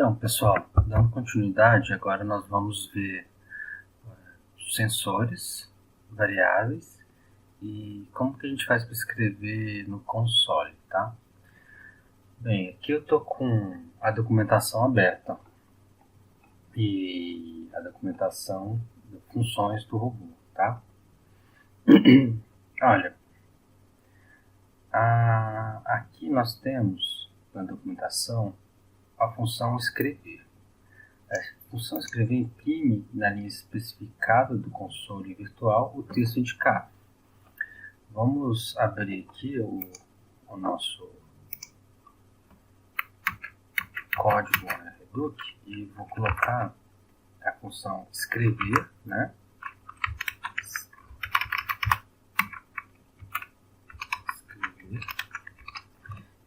Então, pessoal, dando continuidade, agora nós vamos ver sensores, variáveis e como que a gente faz para escrever no console, tá? Bem, aqui eu estou com a documentação aberta e a documentação de funções do robô, tá? Olha, aqui nós temos na documentação a função escrever. A função escrever imprime na linha especificada do console virtual o texto indicado. Vamos abrir aqui o nosso código Reduc e vou colocar a função escrever, né?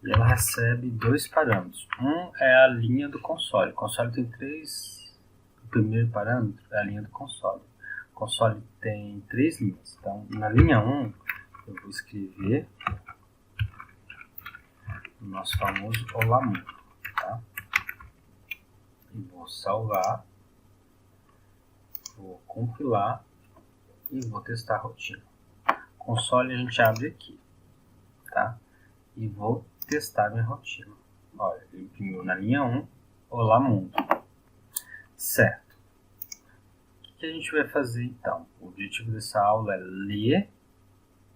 E ela recebe dois parâmetros. Um é a linha do console. O console tem três. O primeiro parâmetro é a linha do console. O console tem três linhas. Então, na linha 1, eu vou escrever o nosso famoso Olá Mundo. Tá? E vou salvar. Vou compilar e vou testar a rotina. O console a gente abre aqui. Tá? E vou testar minha rotina. Olha, ele imprimiu na linha 1, Olá Mundo. Certo. O que a gente vai fazer então? O objetivo dessa aula é ler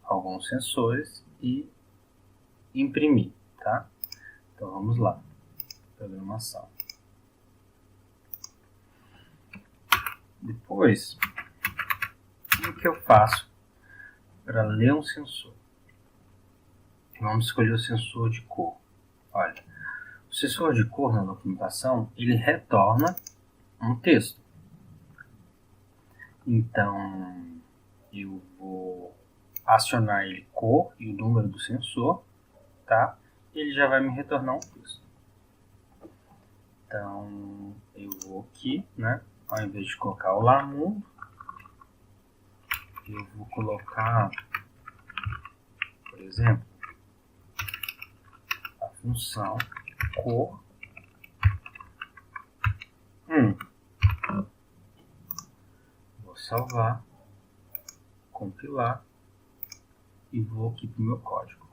alguns sensores e imprimir, tá? Então vamos lá. Programação. Depois, o que eu faço para ler um sensor? Vamos escolher o sensor de cor. Olha, o sensor de cor na documentação, ele retorna um texto. Então, eu vou acionar ele cor e o número do sensor, tá? Ele já vai me retornar um texto. Então, eu vou aqui, né? Ao invés de colocar Olá Mundo, eu vou colocar, por exemplo, função cor 1. Vou salvar, compilar e vou aqui para o meu código.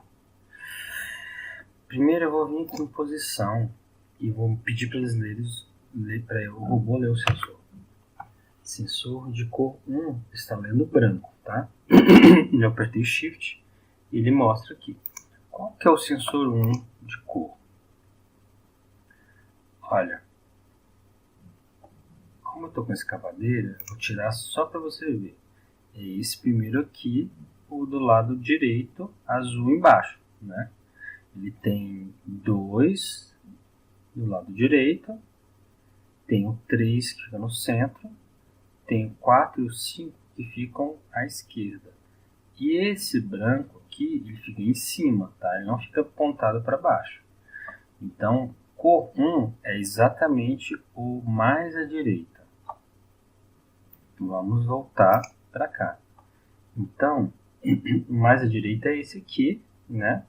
Primeiro eu vou vir aqui em posição e vou pedir para eles lerem, o robô ler o sensor. Sensor de cor 1 está lendo branco, tá? Eu apertei Shift e ele mostra aqui. Qual que é o sensor 1 de cor? Olha, como eu estou com a escavadeira, eu vou tirar só para você ver. É esse primeiro aqui, o do lado direito, azul embaixo, né? Ele tem 2 do lado direito, tem o 3 que fica no centro, tem o 4 e o 5 que ficam à esquerda. E esse branco aqui, ele fica em cima, tá? Ele não fica apontado para baixo. Então, cor 1 é exatamente o mais à direita. Vamos voltar para cá. Então, o mais à direita é esse aqui, né?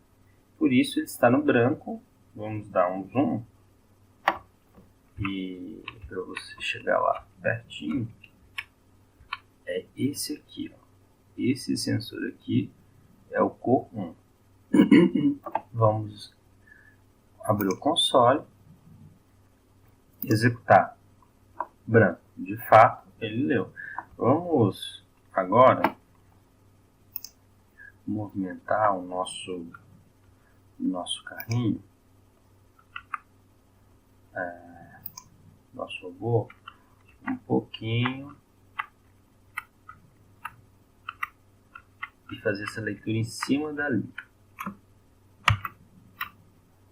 Por isso ele está no branco. Vamos dar um zoom. E para você chegar lá pertinho, é esse aqui, ó. Esse sensor aqui é o cor 1. Vamos abrir o console, executar branco. De fato, ele leu. Vamos agora movimentar o nosso carrinho, nosso robô, um pouquinho. E fazer essa leitura em cima da linha.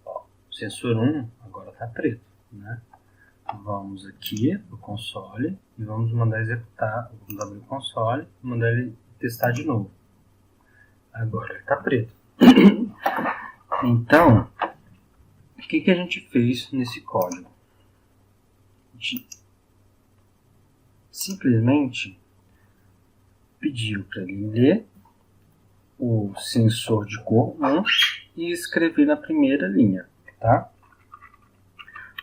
Ó, o sensor 1 agora está preto, né? Vamos aqui para o console e vamos mandar executar. Vamos abrir o console e mandar ele testar de novo. Agora ele está preto. Então, o que a gente fez nesse código? A gente simplesmente pediu para ele ler o sensor de cor 1 e escrever na primeira linha, tá?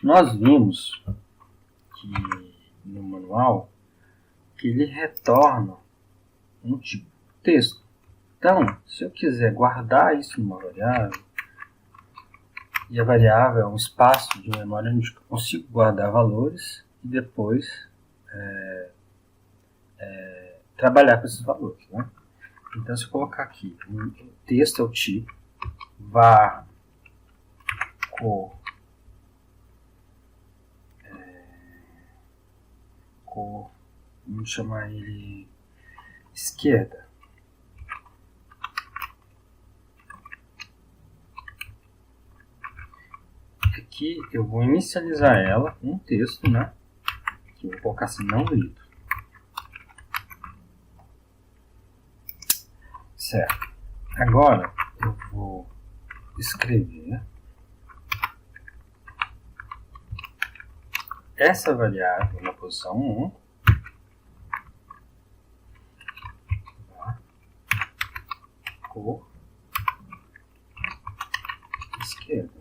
Nós vimos que no manual que ele retorna um tipo de texto. Então, se eu quiser guardar isso numa variável, e a variável é um espaço de memória onde eu consigo guardar valores e depois trabalhar com esses valores, né? Então, se eu colocar aqui, o texto é o tipo, var cor, vamos chamar ele esquerda. Aqui eu vou inicializar ela com um texto, né? Que eu vou colocar assim, não lido. Certo. Agora eu vou escrever essa variável na posição 1. Cor esquerda.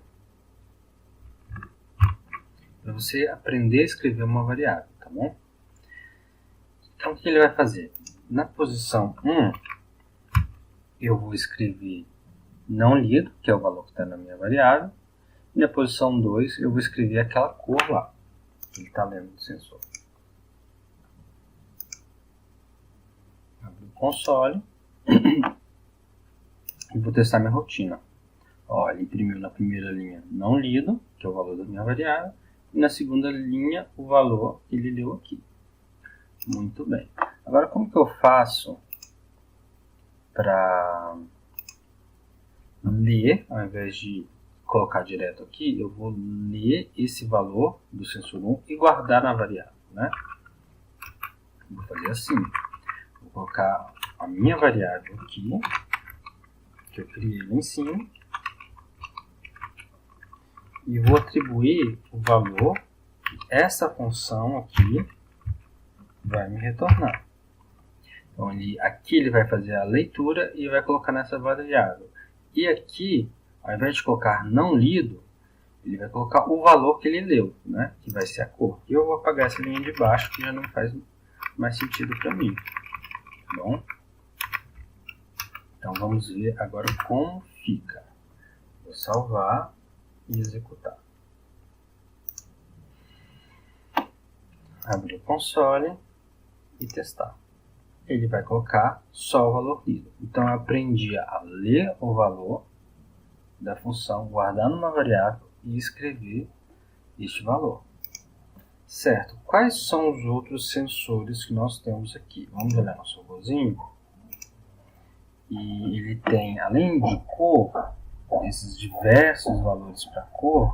Para você aprender a escrever uma variável, tá bom? Então o que ele vai fazer? Na posição 1, eu vou escrever não lido, que é o valor que está na minha variável. E na posição 2, eu vou escrever aquela cor lá, que ele está lendo do sensor. Abro o console e vou testar minha rotina. Ó, ele imprimiu na primeira linha não lido, que é o valor da minha variável, e na segunda linha o valor que ele leu aqui. Muito bem. Agora, como que eu faço para ler, ao invés de colocar direto aqui, eu vou ler esse valor do sensor 1 e guardar na variável, né? Vou fazer assim. Vou colocar a minha variável aqui, que eu criei lá em cima, e vou atribuir o valor que essa função aqui vai me retornar. Então, aqui ele vai fazer a leitura e vai colocar nessa variável. E aqui, ao invés de colocar não lido, ele vai colocar o valor que ele leu, né? Que vai ser a cor. E eu vou apagar essa linha de baixo, que já não faz mais sentido para mim. Tá bom? Então vamos ver agora como fica. Vou salvar e executar. Abrir o console e testar. Ele vai colocar só o valor lido. Então eu aprendi a ler o valor da função, guardar numa variável e escrever este valor. Certo, quais são os outros sensores que nós temos aqui? Vamos olhar nosso robôzinho. E ele tem, além de cor, esses diversos valores para cor,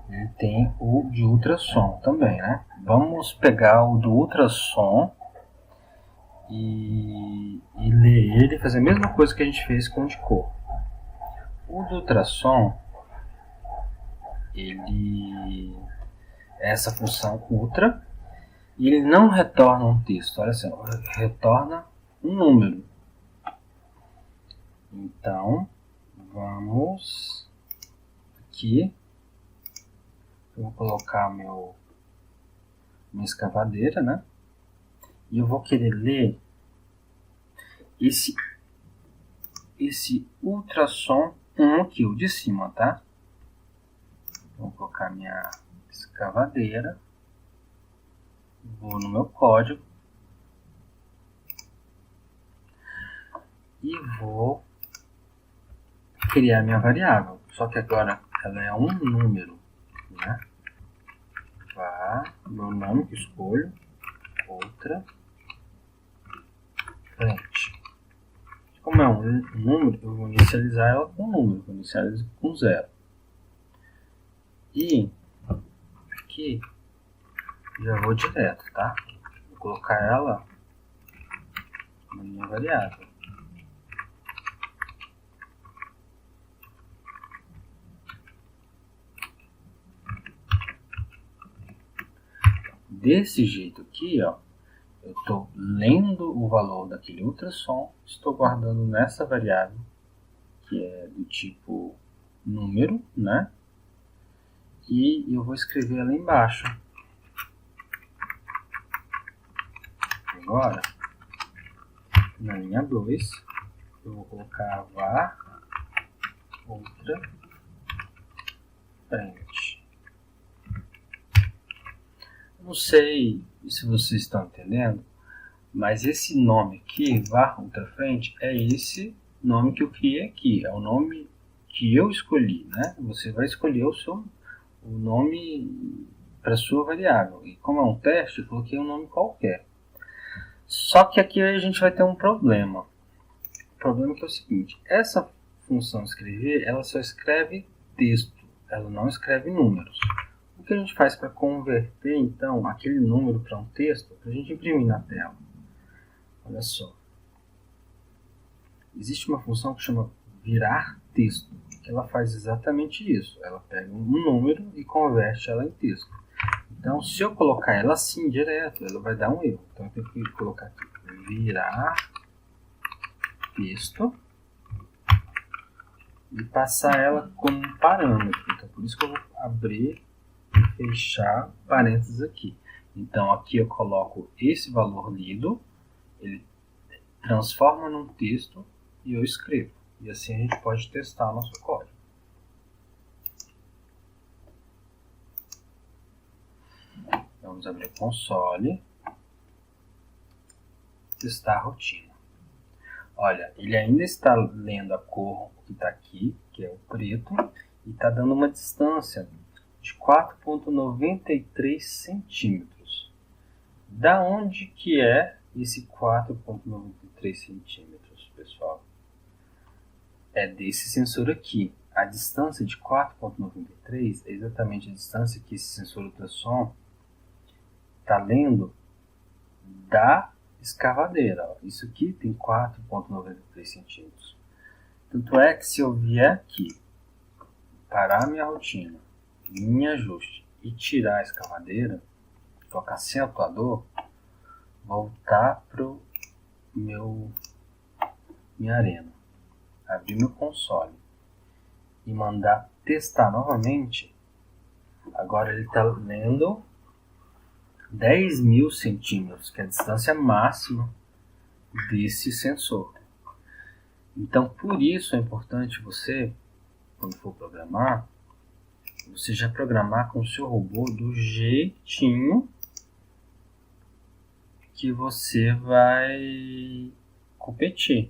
ele tem o de ultrassom também, né? Vamos pegar o do ultrassom e ler ele, fazer a mesma coisa que a gente fez com o de cor. O do ultrassom, ele é essa função ultra, e ele não retorna um texto, olha só, retorna um número. Então, vamos aqui, eu vou colocar minha escavadeira, né? E eu vou querer ler esse ultrassom 1 aqui, o de cima, tá? Vou colocar minha escavadeira, vou no meu código e vou criar minha variável. Só que agora ela é um número, né? Meu nome que escolho, outra frente. Como é um número, eu vou inicializar ela com um número, vou inicializar com 0. E aqui já vou direto, tá? Vou colocar ela na minha variável. Desse jeito aqui, ó, eu estou lendo o valor daquele ultrassom, estou guardando nessa variável, que é do tipo número, né? e eu vou escrever ela embaixo. Agora, na linha 2, eu vou colocar var outra frente. Não sei se vocês estão entendendo, mas esse nome aqui, var outra frente, é esse nome que eu criei aqui. É o nome que eu escolhi, né? Você vai escolher o nome para sua variável. E como é um teste, eu coloquei um nome qualquer. Só que aqui a gente vai ter um problema. O problema é o seguinte: essa função escrever, ela só escreve texto, ela não escreve números. O que a gente faz para converter, então, aquele número para um texto, para a gente imprimir na tela? Olha só. Existe uma função que chama virar texto, que ela faz exatamente isso. Ela pega um número e converte ela em texto. Então, se eu colocar ela assim direto, ela vai dar um erro. Então, eu tenho que colocar aqui, virar texto, e passar ela como um parâmetro. Então, por isso que eu vou abrir e fechar parênteses aqui. Então, aqui eu coloco esse valor lido, ele transforma num texto e eu escrevo. E assim a gente pode testar o nosso código. Vamos abrir o console, testar a rotina. Olha, ele ainda está lendo a cor que está aqui, que é o preto, e está dando uma distância de 4,93 centímetros. Da onde que é esse 4,93 centímetros, pessoal? É desse sensor aqui. A distância de 4,93 é exatamente a distância que esse sensor ultrassom está lendo da escavadeira. Isso aqui tem 4,93 centímetros. Tanto é que se eu vier aqui, parar minha rotina, em ajuste e tirar a escavadeira, colocar sem atuador, voltar para minha arena, abrir meu console e mandar testar novamente, agora ele está lendo 10.000 centímetros, que é a distância máxima desse sensor. Então, por isso é importante você, quando for programar, você já programar com o seu robô do jeitinho que você vai competir.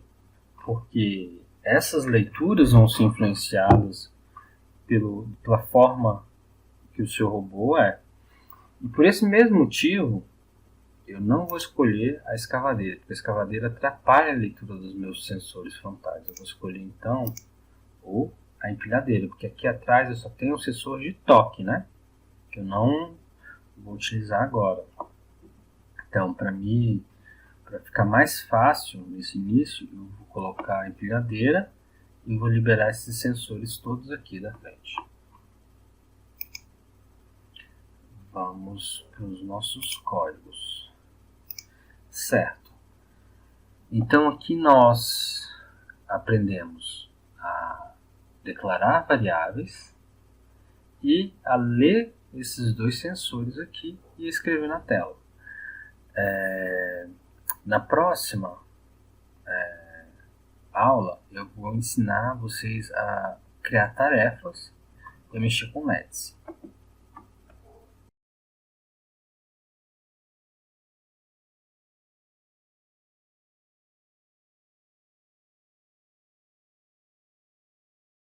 Porque essas leituras vão ser influenciadas pela forma que o seu robô é. E por esse mesmo motivo, eu não vou escolher a escavadeira, porque a escavadeira atrapalha a leitura dos meus sensores frontais. Eu vou escolher, então, a empilhadeira, porque aqui atrás eu só tenho um sensor de toque, né? Que eu não vou utilizar agora. Então, para ficar mais fácil nesse início, eu vou colocar a empilhadeira e vou liberar esses sensores todos aqui da frente. Vamos para os nossos códigos. Certo. Então aqui nós aprendemos a declarar variáveis e a ler esses dois sensores aqui e escrever na tela. Na próxima aula eu vou ensinar vocês a criar tarefas e mexer com LEDs.